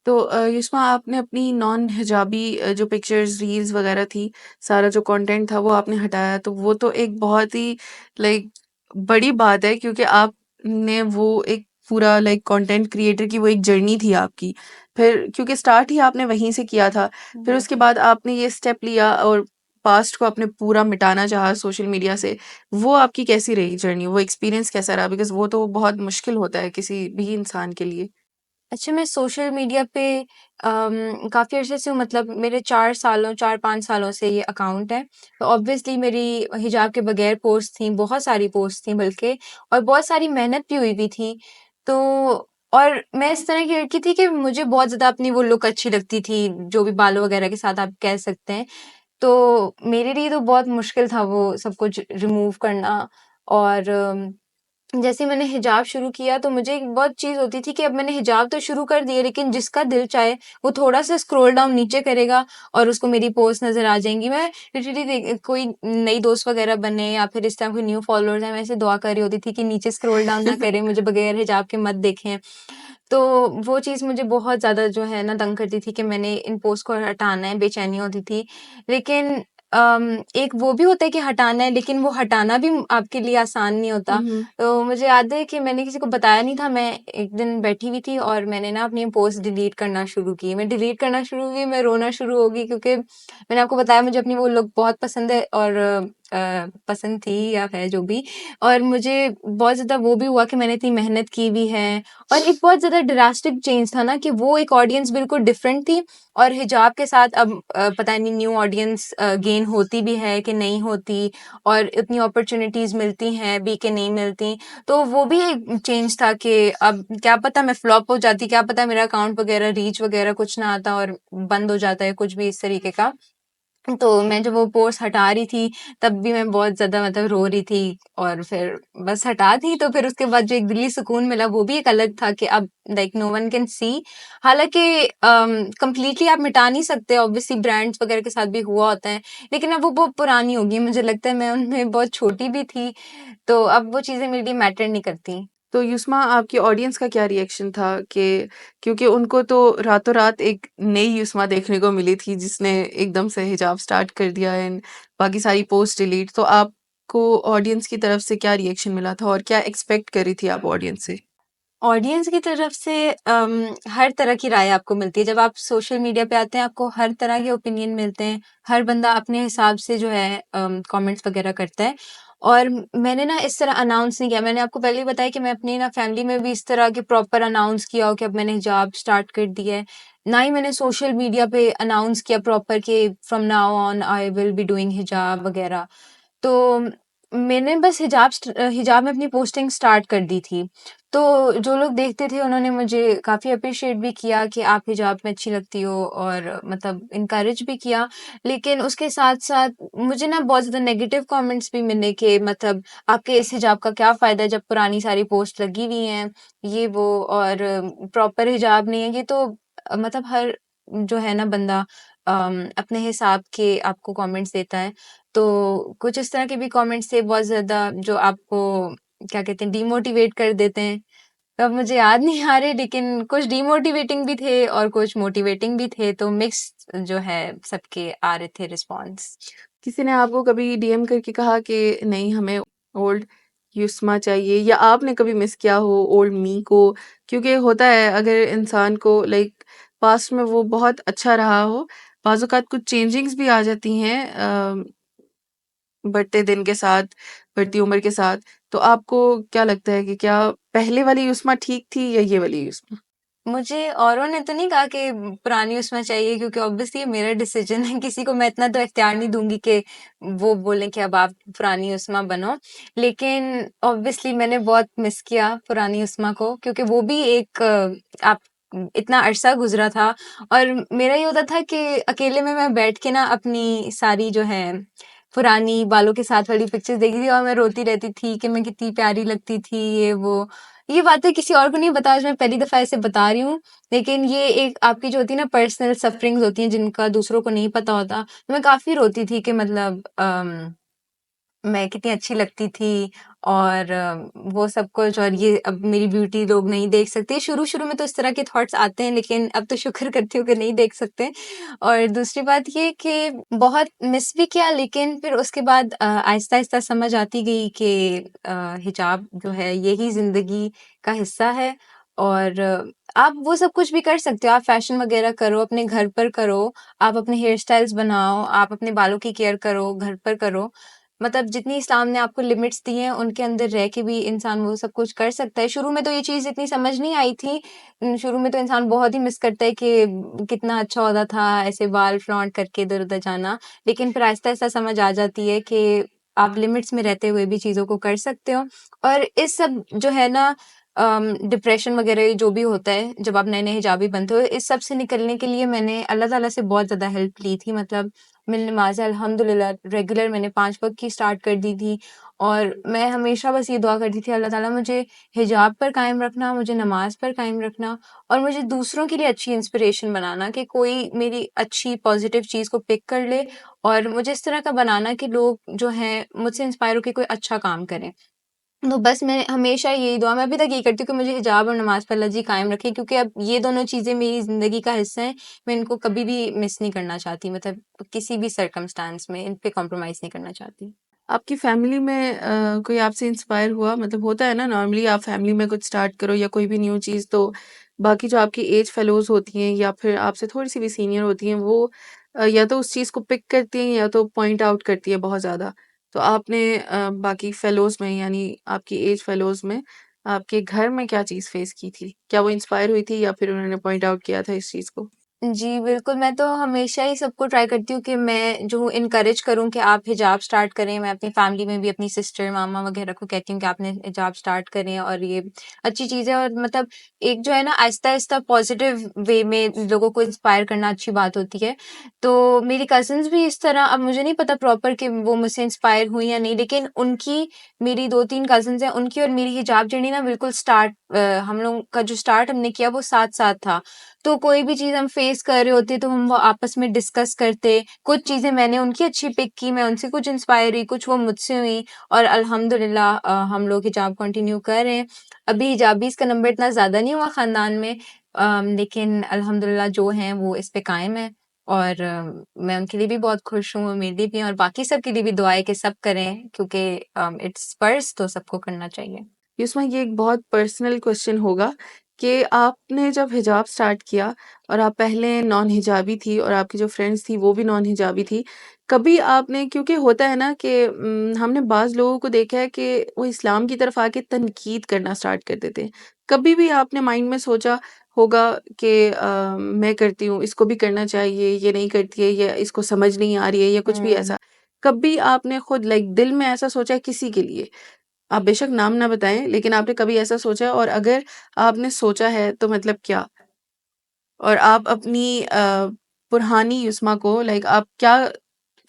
तो युस्मा, आपने अपनी नॉन हिजाबी जो पिक्चर्स, रील्स वगैरह थी, सारा जो कंटेंट था वो आपने हटाया, तो वो तो एक बहुत ही लाइक बड़ी बात है, क्योंकि आपने वो एक पूरा लाइक कंटेंट क्रिएटर की वो एक जर्नी थी आपकी। फिर क्योंकि स्टार्ट ही आपने वहीं से किया था, फिर उसके बाद आपने ये स्टेप लिया और पास्ट को आपने पूरा मिटाना चाहा सोशल मीडिया से। वो आपकी कैसी रही जर्नी? वो एक्सपीरियंस कैसा रहा? बिकॉज़ वो तो बहुत मुश्किल होता है किसी भी इंसान के लिए। अच्छा, मैं सोशल मीडिया पे काफ़ी अरसे से हूँ, मतलब मेरे 4-5 सालों से ये अकाउंट है। तो ऑब्वियसली मेरी हिजाब के बगैर पोस्ट थी, बहुत सारी पोस्ट थी बल्कि, और बहुत सारी मेहनत भी हुई हुई थी। तो और मैं इस तरह की लड़की थी कि मुझे बहुत ज़्यादा अपनी वो लुक अच्छी लगती थी, जो भी बालों वगैरह के साथ आप कह सकते हैं। तो मेरे लिए तो बहुत मुश्किल था वो सब कुछ रिमूव करना। और जैसे मैंने हिजाब शुरू किया, तो मुझे एक बहुत चीज़ होती थी कि अब मैंने हिजाब तो शुरू कर दी है, लेकिन जिसका दिल चाहे वो थोड़ा-सा स्क्रॉल डाउन नीचे करेगा और उसको मेरी पोस्ट नज़र आ जाएँगी। मैं लिटरली कोई नई दोस्त वग़ैरह बने या फिर इस टाइम कोई न्यू फॉलोअर्स हैं, मैं ऐसे दुआ कर रही होती थी कि नीचे स्क्रॉल डाउन ना करें, मुझे बगैर हिजाब के मत देखें। तो वो चीज़ मुझे बहुत ज़्यादा जो है ना तंग करती थी कि मैंने इन पोस्ट को हटाना है, बेचैनी होती थी। लेकिन एक वो भी होता है कि हटाना है, लेकिन वो हटाना भी आपके लिए आसान नहीं होता। तो मुझे याद है कि मैंने किसी को बताया नहीं था, मैं एक दिन बैठी हुई थी और मैंने ना अपनी पोस्ट डिलीट करना शुरू की। मैं डिलीट करना शुरू हुई, मैं रोना शुरू हो गई, क्योंकि मैंने आपको बताया मुझे अपनी वो लुक बहुत पसंद है और पसंद थी या है जो भी। और मुझे बहुत ज़्यादा वो भी हुआ कि मैंने इतनी मेहनत की भी है, और एक बहुत ज़्यादा ड्रास्टिक चेंज था ना कि वो एक ऑडियंस बिल्कुल डिफरेंट थी, और हिजाब के साथ अब पता नहीं न्यू ऑडियंस गेन होती भी है कि नहीं होती, और इतनी अपॉर्चुनिटीज़ मिलती हैं भी कि नहीं मिलती। तो वो भी एक चेंज था कि अब क्या पता मैं फ्लॉप हो जाती, क्या पता मेरा अकाउंट वगैरह रीच वगैरह कुछ ना आता और बंद हो जाता है कुछ भी इस तरीके का। तो मैं जब वो पोस्ट हटा रही थी, तब भी मैं बहुत ज़्यादा मतलब रो रही थी, और फिर बस हटा दी। तो फिर उसके बाद जो एक दिली सुकून मिला वो भी एक अलग था कि अब like no one can see. हालाँकि कंप्लीटली आप मिटा नहीं सकते, ऑब्वियसली ब्रांड्स वगैरह के साथ भी हुआ होता है, लेकिन अब वो बहुत पुरानी हो गई। मुझे लगता है मैं उनमें बहुत छोटी भी थी, तो अब वो चीज़ें मेरे लिए मैटर नहीं करती। तो युस्मा, आपकी ऑडियंस का क्या रिएक्शन था कि क्योंकि उनको तो रातों-रात एक नई युस्मा देखने को मिली थी जिसने एकदम से हिजाब स्टार्ट कर दिया एंड बाकी सारी पोस्ट डिलीट, तो आपको ऑडियंस की तरफ से क्या रिएक्शन मिला था और क्या एक्सपेक्ट कर रही थी आप ऑडियंस से? ऑडियंस की तरफ से हर तरह की राय आपको मिलती है। जब आप सोशल मीडिया पे आते हैं, आपको हर तरह के ओपिनियन मिलते हैं। हर बंदा अपने हिसाब से जो है कमेंट्स वगैरह करता है। और मैंने ना इस तरह अनाउंस नहीं किया। मैंने आपको पहले ही बताया कि मैं अपनी ना फैमिली में भी इस तरह के प्रॉपर अनाउंस किया हो कि अब मैंने हिजाब स्टार्ट कर दिया है। ना ही मैंने सोशल मीडिया पे अनाउंस किया प्रॉपर कि from now on I will be doing हिजाब वगैरह। तो मैंने बस हिजाब में अपनी पोस्टिंग स्टार्ट कर दी थी। तो जो लोग देखते थे उन्होंने मुझे काफ़ी एप्रिशिएट भी किया कि आप हिजाब में अच्छी लगती हो, और मतलब इनकरेज भी किया। लेकिन उसके साथ-साथ मुझे ना बहुत ज़्यादा नेगेटिव कमेंट्स भी मिले कि मतलब आपके इस हिजाब का क्या फ़ायदा जब पुरानी सारी पोस्ट लगी हुई हैं, ये वो, और प्रॉपर हिजाब नहीं है। ये तो मतलब हर जो है ना बंदा अपने हिसाब के आपको कमेंट्स देता है। तो कुछ इस तरह के भी कमेंट्स थे बहुत ज़्यादा जो आपको क्या कहते हैं डिमोटिवेट कर देते हैं। तो अब मुझे याद नहीं आ रहे, लेकिन कुछ डिमोटिवेटिंग भी थे और कुछ मोटिवेटिंग भी थे, तो मिक्स्ड जो है सबके आ रहे थे रिस्पॉन्स। किसी ने आपको कभी डीएम करके कहा कि नहीं, हमें ओल्ड युस्मा चाहिए, या आपने कभी मिस किया हो ओल्ड मी को? क्योंकि होता है अगर इंसान को लाइक पास्ट में वो बहुत अच्छा रहा हो, बाज़ औक़ात कुछ चेंजिंग्स भी आ जाती हैं बढ़ते दिन के साथ, बढ़ती उम्र के साथ। तो आपको क्या लगता है कि क्या पहले वाली युस्मा ठीक थी या ये वाली युस्मा? मुझे औरों ने तो नहीं कहा कि पुरानी उसमें चाहिए, क्योंकि ऑब्वियसली ये मेरा डिसीजन है। किसी को मैं इतना तो इख्तियार नहीं दूँगी कि वो बोलें कि अब आप पुरानी उस्मा बनो। लेकिन ऑब्वियसली मैंने बहुत मिस किया पुरानी उस्मा को, क्योंकि वो भी एक आप इतना अरसा गुज़रा था, और मेरा ये होता था कि अकेले में मैं बैठ के ना अपनी सारी जो है पुरानी बालों के साथ वाली पिक्चर्स देखती थी, और मैं रोती रहती थी कि मैं कितनी प्यारी लगती थी, ये वो। ये बातें किसी और को नहीं पता, आज मैं पहली दफ़ा ऐसे बता रही हूँ, लेकिन ये एक आपकी जो होती है ना पर्सनल सफरिंग्स होती हैं जिनका दूसरों को नहीं पता होता। तो मैं काफ़ी रोती थी कि मतलब मैं कितनी अच्छी लगती थी, और वो सब कुछ, और ये अब मेरी ब्यूटी लोग नहीं देख सकते। शुरू-शुरू में तो इस तरह के थॉट्स आते हैं, लेकिन अब तो शुक्र करती हूँ कि नहीं देख सकते। और दूसरी बात ये कि बहुत मिस भी किया, लेकिन फिर उसके बाद आहिस्ता-आहिस्ता समझ आती गई कि हिजाब जो है यही ज़िंदगी का हिस्सा है, और आप वो सब कुछ भी कर सकते हो। आप फैशन वगैरह करो, अपने घर पर करो, आप अपने हेयर स्टाइल्स बनाओ, आप अपने बालों की केयर करो, घर पर करो। मतलब जितनी इस्लाम ने आपको लिमिट्स दी हैं, उनके अंदर रह के भी इंसान वो सब कुछ कर सकता है। शुरू में तो ये चीज़ इतनी समझ नहीं आई थी। शुरू में तो इंसान बहुत ही मिस करता है कि कितना अच्छा होता था ऐसे बाल फ्लॉन्ट करके इधर-उधर जाना। लेकिन फिर आहिस्ता-आहिस्ता समझ आ जाती है कि आप लिमिट्स में रहते हुए भी चीज़ों को कर सकते हो। और इस सब जो है ना डिप्रेशन वगैरह जो भी होता है, जब आप नए-नए हिजाबी बनते हो, इस सब से निकलने के लिए मैंने अल्लाह ताला से बहुत ज़्यादा हेल्प ली थी। मतलब मैंने नमाज़ें अल्हम्दुलिल्लाह रेगुलर मैंने 5 वक़्त की स्टार्ट कर दी थी, और मैं हमेशा बस ये दुआ करती थी, अल्लाह ताला मुझे हिजाब पर कायम रखना, मुझे नमाज़ पर कायम रखना, और मुझे दूसरों के लिए अच्छी इंस्पिरेशन बनाना कि कोई मेरी अच्छी पॉज़िटिव चीज़ को पिक कर ले, और मुझे इस तरह का बनाना कि लोग जो हैं मुझसे इंस्पायर होके कोई अच्छा काम करें। तो बस मैं हमेशा यही दुआ मैं अभी तक यही करती हूँ कि मुझे हिजाब और नमाज़ पे अल्लाह जी कायम रखे, क्योंकि अब ये दोनों चीज़ें मेरी ज़िंदगी का हिस्सा हैं। मैं इनको कभी भी मिस नहीं करना चाहती, मतलब किसी भी सर्कमस्टेंस में इन पे कॉम्प्रोमाइज़ नहीं करना चाहती। आपकी फैमिली में कोई आपसे इंस्पायर हुआ? मतलब होता है ना नॉर्मली आप फैमिली में कुछ स्टार्ट करो या कोई भी न्यू चीज़ तो बाकी जो आपकी एज फेलोज़ होती हैं या फिर आपसे थोड़ी-सी भी सीनियर होती हैं वो या तो उस चीज़ को पिक करती हैं या तो पॉइंट आउट करती हैं बहुत ज़्यादा। तो आपने बाकी फेलोज़ में यानी आपकी एज फेलोज़ में आपके घर में क्या चीज़ फेस की थी? क्या वो इंस्पायर हुई थी या फिर उन्होंने पॉइंट आउट किया था इस चीज़ को? जी, बिल्कुल, मैं तो हमेशा ही सबको ट्राई करती हूँ कि मैं जो एनकरेज करूँ कि आप हिजाब स्टार्ट करें। मैं अपनी फैमिली में भी अपनी सिस्टर, मामा वगैरह को कहती हूँ कि आपने हिजाब स्टार्ट करें और ये अच्छी चीज़ है। और मतलब एक जो है ना आहिस्ता-आहिस्ता पॉज़िटिव वे में लोगों को इंस्पायर करना अच्छी बात होती है। तो मेरी कज़िन्स भी इस तरह, अब मुझे नहीं पता प्रॉपर कि वो मुझसे इंस्पायर हुई या नहीं, लेकिन उनकी मेरी 2-3 कज़िन्स हैं, उनकी और मेरी हिजाब जर्नी ना बिल्कुल हम लोगों का जो स्टार्ट हमने किया वो साथ-साथ था। तो कोई भी चीज़ हम फेस कर रहे होते तो हम वो आपस में डिस्कस करते। कुछ चीज़ें मैंने उनकी अच्छी पिक की, मैं उनसे कुछ इंस्पायर हुई, कुछ वो मुझसे हुई और अल्हम्दुलिल्लाह हम लोग हिजाब कंटिन्यू कर रहे हैं। अभी हिजाबीज़ का नंबर इतना ज़्यादा नहीं हुआ ख़ानदान में, लेकिन अल्हम्दुलिल्लाह जो हैं वो इस पे कायम हैं और मैं उनके लिए भी बहुत खुश हूँ, मेरे लिए भी और बाकी सब के लिए भी दुआ है कि सब करें, क्योंकि इट्स फ़र्ज़ तो सबको करना चाहिए। युस्मा ये एक बहुत पर्सनल क्वेश्चन होगा कि आपने जब हिजाब स्टार्ट किया और आप पहले नॉन हिजाबी थी और आपकी जो फ्रेंड्स थी वो भी नॉन हिजाबी थी कभी आपने क्योंकि होता है ना कि हमने बाज़ लोगों को देखा है कि वो इस्लाम की तरफ आके तनकीद करना स्टार्ट कर देते हैं कभी भी आपने माइंड में सोचा होगा कि मैं करती हूँ इसको भी करना चाहिए ये नहीं करती है या इसको समझ नहीं आ रही है या कुछ भी हुँ। ऐसा कभी आपने खुद लाइक दिल में ऐसा सोचा है किसी के लिए आप बेशक नाम ना बताएँ, लेकिन आपने कभी ऐसा सोचा है और अगर आपने सोचा है तो मतलब क्या? और आप अपनी पुरहानी युस्मा को लाइक आप क्या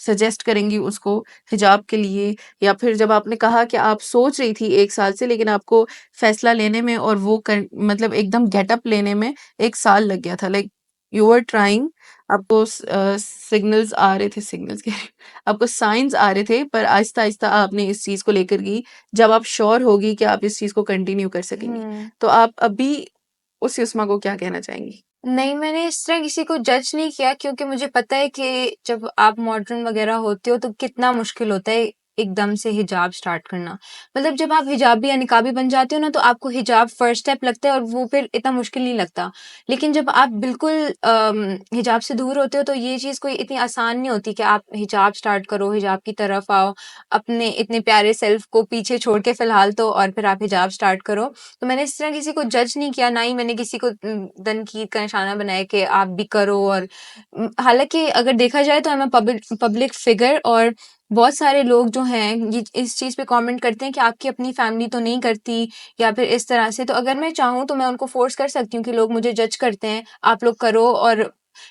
सजेस्ट करेंगी उसको हिजाब के लिए? या फिर जब आपने कहा कि आप सोच रही थी 1 साल से लेकिन आपको फ़ैसला लेने में और वो कर मतलब एकदम गेटअप लेने में 1 साल लग गया था। लाइक यू वर ट्राइंग आपको सिग्नल्स आ रहे थे सिग्नल्स कह रही हूँ, आपको साइन्स आ रहे थे पर आहिस्ता-आहिस्ता आपने इस चीज़ को लेकर गई, जब आप श्योर होगी कि आप इस चीज़ को कंटिन्यू कर सकेंगी। हुँ। तो आप अभी उस युस्मा को क्या कहना चाहेंगी? नहीं, मैंने इस तरह किसी को जज नहीं किया, क्योंकि मुझे पता है कि जब आप मॉडर्न वग़ैरह होते हो तो कितना मुश्किल होता है एकदम से हिजाब स्टार्ट करना। मतलब जब आप हिजाबी या निकाबी बन जाते हो ना तो आपको हिजाब फर्स्ट स्टेप लगता है और वो फिर इतना मुश्किल नहीं लगता। लेकिन जब आप बिल्कुल हिजाब से दूर होते हो तो ये चीज़ कोई इतनी आसान नहीं होती कि आप हिजाब स्टार्ट करो, हिजाब की तरफ आओ, अपने इतने प्यारे सेल्फ को पीछे छोड़ के फ़िलहाल तो और फिर आप हिजाब स्टार्ट करो। तो मैंने इस तरह किसी को जज नहीं किया, ना ही मैंने किसी को तनकीद का निशाना बनाया कि आप भी करो। और हालाँकि अगर देखा जाए तो I am a public figure और बहुत सारे लोग जो हैं ये इस चीज़ पे कमेंट करते हैं कि आपकी अपनी फैमिली तो नहीं करती या फिर इस तरह से। तो अगर मैं चाहूँ तो मैं उनको फ़ोर्स कर सकती हूँ कि लोग मुझे जज करते हैं, आप लोग करो। और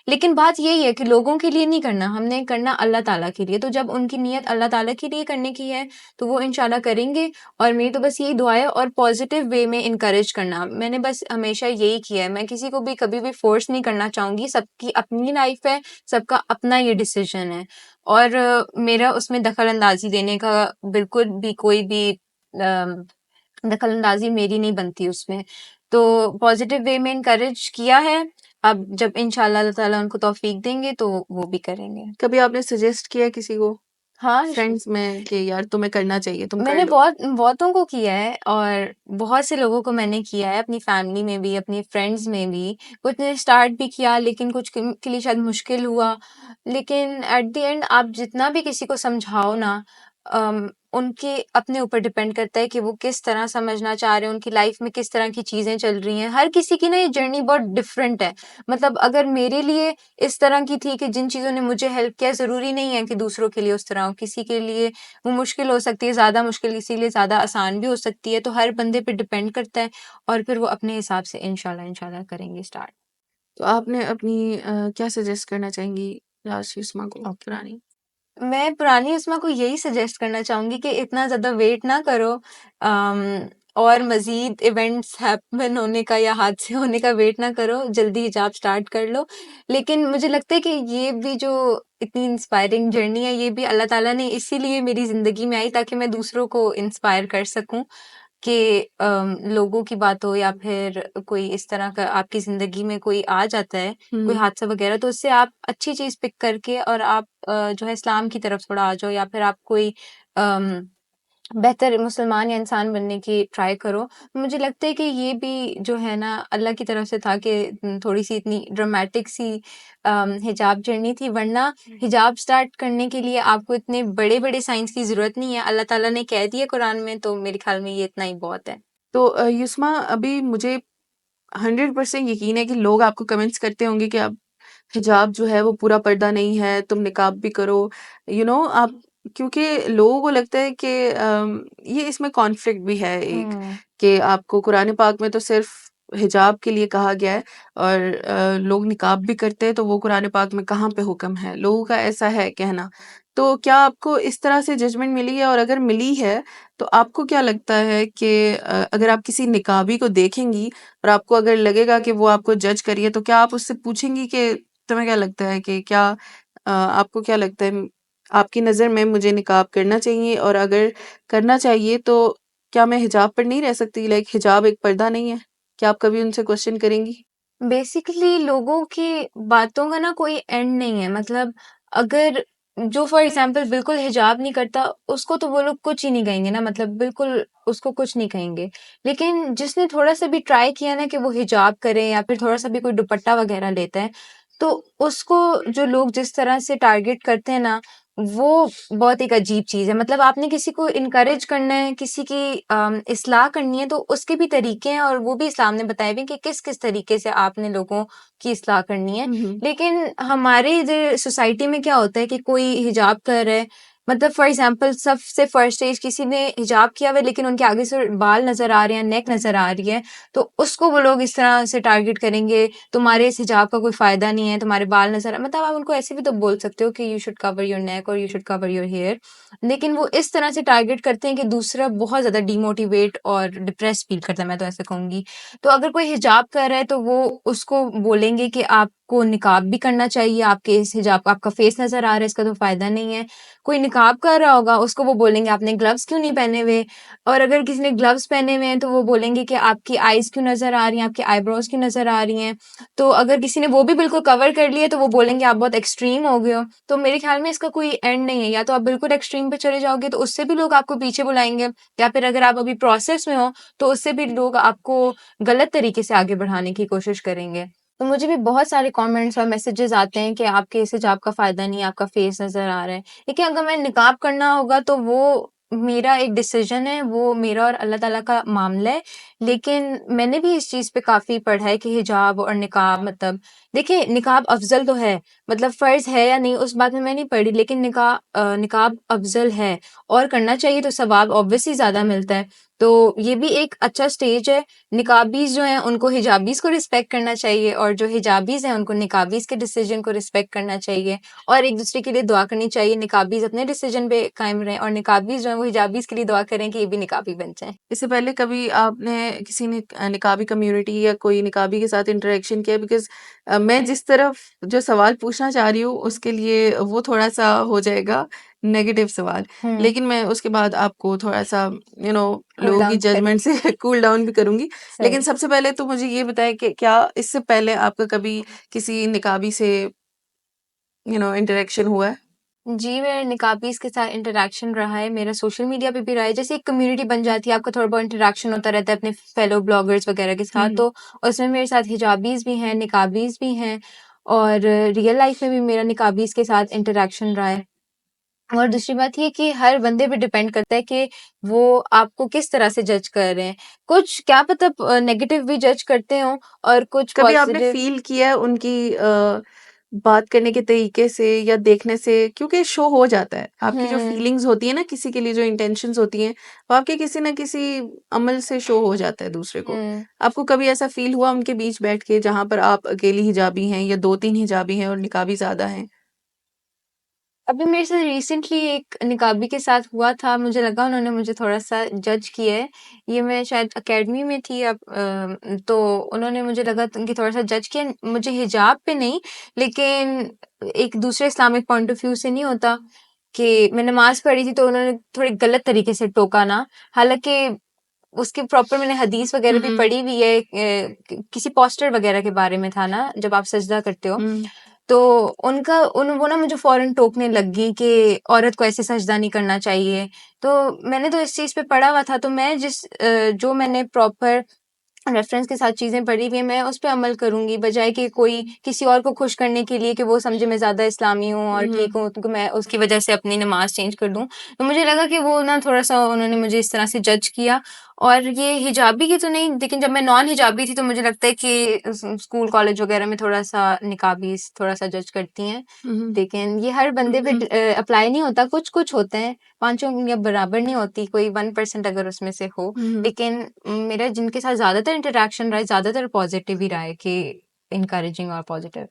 लेकिन बात यही है कि लोगों के लिए नहीं करना, हमने करना अल्लाह ताला के लिए। तो जब उनकी नीयत अल्लाह ताला के लिए करने की है, तो वो इंशाल्लाह करेंगे। और मेरी तो बस यही दुआ है और पॉज़िटिव वे में इनकरेज करना। मैंने बस हमेशा यही किया है, मैं किसी को भी कभी भी फ़ोर्स नहीं करना चाहूँगी, सबकी अपनी लाइफ़ है, सबका अपना ये डिसीज़न है। और मेरा उसमें दखल-अंदाज़ी देने का बिल्कुल भी कोई भी दखल-अंदाज़ी मेरी नहीं बनती उसमें। तो पॉज़िटिव वे में इनकरेज किया है, अब जब इंशाअल्लाह अल्लाह ताला उनको तौफ़ीक देंगे तो वो भी करेंगे। कभी आपने सजेस्ट किया है किसी को हाँ, फ्रेंड्स में कि यार तुम्हें करना चाहिए, तुम कर मैंने लो? बहुतों को किया है और बहुत से लोगों को मैंने किया है, अपनी फैमिली में भी, अपनी फ्रेंड्स में भी। कुछ ने स्टार्ट भी किया लेकिन कुछ के लिए शायद मुश्किल हुआ। लेकिन एट द एंड आप जितना भी किसी को समझाओ ना, उनके अपने ऊपर डिपेंड करता है कि वो किस तरह समझना चाह रहे हैं, उनकी लाइफ में किस तरह की चीज़ें चल रही हैं। हर किसी की ना ये जर्नी बहुत डिफरेंट है। मतलब अगर मेरे लिए इस तरह की थी कि जिन चीज़ों ने मुझे हेल्प किया, ज़रूरी नहीं है कि दूसरों के लिए उस तरह हो। किसी के लिए वो मुश्किल हो सकती है, ज़्यादा मुश्किल, किसी के लिए ज़्यादा आसान भी हो सकती है। तो हर बंदे पे डिपेंड करता है और फिर वो अपने हिसाब से इंशाल्लाह करेंगे स्टार्ट। तो आपने अपनी क्या सजेस्ट करना चाहेंगी लास्ट युस्मा को ओके। पुरानी? मैं पुरानी उस्मा को यही सजेस्ट करना चाहूँगी कि इतना ज़्यादा वेट ना करो। और मज़ीद इवेंट्स हैपन होने का या हादसे होने का वेट ना करो, जल्दी हिजाब स्टार्ट कर लो। लेकिन मुझे लगता है कि ये भी जो इतनी इंस्पायरिंग जर्नी है, ये भी अल्लाह ताला ने इसीलिए मेरी ज़िंदगी में आई ताकि मैं दूसरों को इंस्पायर कर सकूँ कि लोगों की बात हो या फिर कोई इस तरह का आपकी ज़िंदगी में कोई आ जाता है, कोई हादसा वगैरह, तो उससे आप अच्छी चीज़ पिक करके और आप जो है इस्लाम की तरफ थोड़ा आ जाओ या फिर आप कोई अम बेहतर मुसलमान या इंसान बनने की ट्राई करो। मुझे लगता है कि ये भी जो है ना अल्लाह की तरफ से था कि थोड़ी-सी इतनी ड्रामेटिक सी हिजाब जर्नी थी, वरना हिजाब स्टार्ट करने के लिए आपको इतने बड़े-बड़े साइंस की ज़रूरत नहीं है। अल्लाह ताला ने कह दिया कुरान में, तो मेरे ख़्याल में ये इतना ही बहुत है। तो युस्मा, अभी मुझे 100% यकीन है कि लोग आपको कमेंट्स करते होंगे कि अब हिजाब जो है वो पूरा पर्दा नहीं है, तुम निकाब भी करो, आप, क्योंकि लोगों को लगता है कि ये इसमें कॉन्फ्लिक्ट भी है एक, हुँ। कि आपको कुरान पाक में तो सिर्फ हिजाब के लिए कहा गया है, और लोग निकाब भी करते हैं, तो वो कुरान पाक में कहाँ पे हुक्म है, लोगों का ऐसा है कहना। तो क्या आपको इस तरह से जजमेंट मिली है, और अगर मिली है तो आपको क्या लगता है कि अगर आप किसी निकाबी को देखेंगी और आपको अगर लगेगा कि वो आपको जज करी है, तो क्या आप उससे पूछेंगी कि तुम्हें क्या लगता है कि क्या आपको क्या लगता है, आपकी नज़र में मुझे निकाब करना चाहिए, और अगर करना चाहिए तो क्या मैं हिजाब पर नहीं रह सकती, लाइक हिजाब एक पर्दा नहीं है? क्या आप कभी उनसे क्वेश्चन करेंगी? बेसिकली लोगों की बातों का ना कोई एंड नहीं है, मतलब अगर जो फॉर एग्जांपल बिल्कुल हिजाब नहीं करता, उसको तो वो लोग कुछ ही नहीं कहेंगे ना, मतलब बिल्कुल उसको कुछ नहीं कहेंगे। लेकिन जिसने थोड़ा-सा भी ट्राई किया ना कि वो हिजाब करे या फिर थोड़ा-सा भी कोई दुपट्टा वगैरह लेता है, तो उसको जो लोग जिस तरह से टारगेट करते हैं ना, वो बहुत एक अजीब चीज़ है। मतलब आपने किसी को इनकरेज करना है, किसी की इस्लाह करनी है, तो उसके भी तरीके हैं और वो भी इस्लाम ने बताए हुए हैं कि किस-किस तरीके से आपने लोगों की इस्लाह करनी है। हुँ, हुँ। लेकिन हमारे इधर सोसाइटी में क्या होता है कि कोई हिजाब कर रहा है, मतलब फॉर एग्ज़ाम्पल सबसे फर्स्ट स्टेज किसी ने हिजाब किया हुआ है लेकिन उनके आगे से बाल नज़र आ रहे हैं, नेक नज़र आ रही है, तो उसको वो लोग इस तरह से टारगेट करेंगे, तुम्हारे इस हिजाब का कोई फ़ायदा नहीं है, तुम्हारे बाल नज़र मतलब आप उनको ऐसे भी तो बोल सकते हो कि you should cover your neck और you should cover your hair. लेकिन वो इस तरह से टारगेट करते हैं कि दूसरा बहुत ज़्यादा डिमोटिवेट और डिप्रेस फ़ील करता है, मैं तो ऐसा कहूँगी। तो अगर कोई हिजाब कर रहा है तो वो उसको बोलेंगे कि आपको निकाब भी करना चाहिए, आपके इस हिजाब आपका फेस नज़र आ रहा है, इसका तो फ़ायदा नहीं है। कोई निकाब कर रहा होगा, उसको वो बोलेंगे आपने ग्लव्स क्यों नहीं पहने हुए? और अगर किसी ने ग्लव्स पहने हुए हैं तो वो बोलेंगे कि आपकी आईज़ क्यों नज़र आ रही हैं, आपकी आईब्रोज़ क्यों नज़र आ रही हैं? तो अगर किसी ने वो भी बिल्कुल कवर कर लिया तो वो बोलेंगे आप बहुत एक्सट्रीम हो गए हो। तो मेरे ख़्याल में इसका कोई एंड नहीं है, या तो आप बिल्कुल एक्सट्रीम पे चले जाओगे तो उससे भी लोग आपको पीछे बुलाएँगे, या फिर अगर आप अभी प्रोसेस में हो तो उससे भी लोग आपको गलत तरीके से आगे बढ़ाने की कोशिश करेंगे। तो मुझे भी बहुत सारे कमेंट्स और मैसेजेस आते हैं कि आपके इस हिजाब का फ़ायदा नहीं है, आपका फेस नज़र आ रहा है। देखिए, अगर मैं निकाब करना होगा तो वो मेरा एक डिसीज़न है, वो मेरा और अल्लाह ताला का मामला है। लेकिन मैंने भी इस चीज़ पे काफ़ी पढ़ा है कि हिजाब और निकाब, मतलब देखिए निकाब अफ़ज़ल तो है, मतलब फ़र्ज़ है या नहीं उस बात में मैं नहीं पढ़ी, लेकिन निकाब अफ़ज़ल है और करना चाहिए तो सवाब ऑब्वियसली ज़्यादा मिलता है। तो ये भी एक अच्छा स्टेज है। निकाबीज़ जो हैं उनको हिजाबीज़ को रिस्पेक्ट करना चाहिए और जो हिजाबीज़ हैं उनको निकाबीज़ के डिसीज़न को रिस्पेक्ट करना चाहिए और एक-दूसरे के लिए दुआ करनी चाहिए। निकाबीज़ अपने डिसीज़न पे कायम रहें और निकाबीज़ जो हैं वो हिजाबीज़ के लिए दुआ करें कि ये भी निकाबी बन जाएँ। इससे पहले कभी आपने किसी ने निकाबी कम्युनिटी या कोई निकाबी के साथ इंटरेक्शन किया? बिकॉज़ मैं जिस तरफ जो सवाल पूछना चाह रही हूँ उसके लिए वो थोड़ा-सा हो जाएगा नेगेटिव सवाल। हुँ, लेकिन मैं उसके बाद आपको थोड़ा-सा कूल लोगों की डाउन जजमेंट करेंगे। से कूल डाउन भी करूँगी। लेकिन सही। सबसे पहले तो मुझे ये बताएँ कि क्या इससे पहले आपका कभी किसी निकाबी से इंटरेक्शन हुआ है? जी, मेरा निकाबीज़ के साथ इंटरैक्शन रहा है, मेरा सोशल मीडिया पे भी रहा है। जैसे एक कम्युनिटी बन जाती है, आपका थोड़ा बहुत इंटरैक्शन होता रहता है अपने फेलो ब्लॉगर्स वगैरह के हुँ, साथ, हुँ। तो उसमें मेरे साथ हिजाबीज़ भी हैं, निकाबीज़ भी हैं और रियल लाइफ़ में भी मेरा निकाबीज़ के साथ इंटरैक्शन रहा है। और दूसरी बात ये कि हर बंदे पे डिपेंड करता है कि वो आपको किस तरह से जज कर रहे हैं। कुछ क्या पता नेगेटिव भी जज करते हों और कुछ कभी आपने पॉज़िटिव। फ़ील किया है उनकी बात करने के तरीके से या देखने से, क्योंकि शो हो जाता है। आपकी जो हुँ, फीलिंग्स होती है ना किसी के लिए, जो इंटेंशंस होती हैं, वो आपके किसी न किसी अमल से शो हो जाता है दूसरे को। हुँ। आपको कभी ऐसा फ़ील हुआ उनके बीच बैठ के जहाँ पर आप अकेली हिजाबी हैं या 2-3 हिजाबी हैं और निकाबी ज़्यादा हैं? अभी मेरे साथ रिसेंटली एक निकाबी के साथ हुआ था, मुझे लगा उन्होंने मुझे थोड़ा-सा जज किया है। ये मैं शायद अकेडमी में थी अब तो उन्होंने मुझे लगा कि थोड़ा-सा जज किया, मुझे हिजाब पे नहीं, लेकिन एक दूसरे इस्लामिक पॉइंट ऑफ व्यू से नहीं होता कि मैं नमाज़ पढ़ी थी तो उन्होंने थोड़े गलत तरीके से टोका ना। हालाँकि उसकी प्रॉपर मैंने हदीस वगैरह भी हुँ, पढ़ी हुई है किसी पोस्टर वगैरह के बारे में था ना, जब आप सजदा करते हो। हुँ, तो वो ना मुझे फ़ौरन टोकने लग गई कि औरत को ऐसे सजदा नहीं करना चाहिए। तो मैंने तो इस चीज़ पे पढ़ा हुआ था, तो मैं जो मैंने प्रॉपर रेफ़रेंस के साथ चीज़ें पढ़ी हुई हैं, मैं उस पे अमल करूँगी, बजाए कि कोई किसी और को खुश करने के लिए कि वो समझे मैं ज़्यादा इस्लामी हूँ और हुँ, ठीक हूँ, तो मैं उसकी वज़ह से अपनी नमाज़ चेंज कर दूँ। तो मुझे लगा कि वो ना थोड़ा-सा उन्होंने मुझे इस तरह से जज किया और ये हिजाबी की तो नहीं, लेकिन जब मैं नॉन हिजाबी थी तो मुझे लगता है कि स्कूल, कॉलेज वग़ैरह में थोड़ा-सा निकाबीज़ थोड़ा-सा जज करती हैं। हुँ, लेकिन ये हर बंदे पे अप्लाई नहीं होता, कुछ-कुछ होते हैं, पाँचों उँगलियाँ बराबर नहीं होती, कोई 1% अगर उसमें से हो। हुँ। लेकिन मेरा जिनके साथ ज़्यादातर इंटरैक्शन रहा है, ज़्यादातर पॉज़िटिव ही रहा है कि एनकरेजिंग और पॉज़िटिव।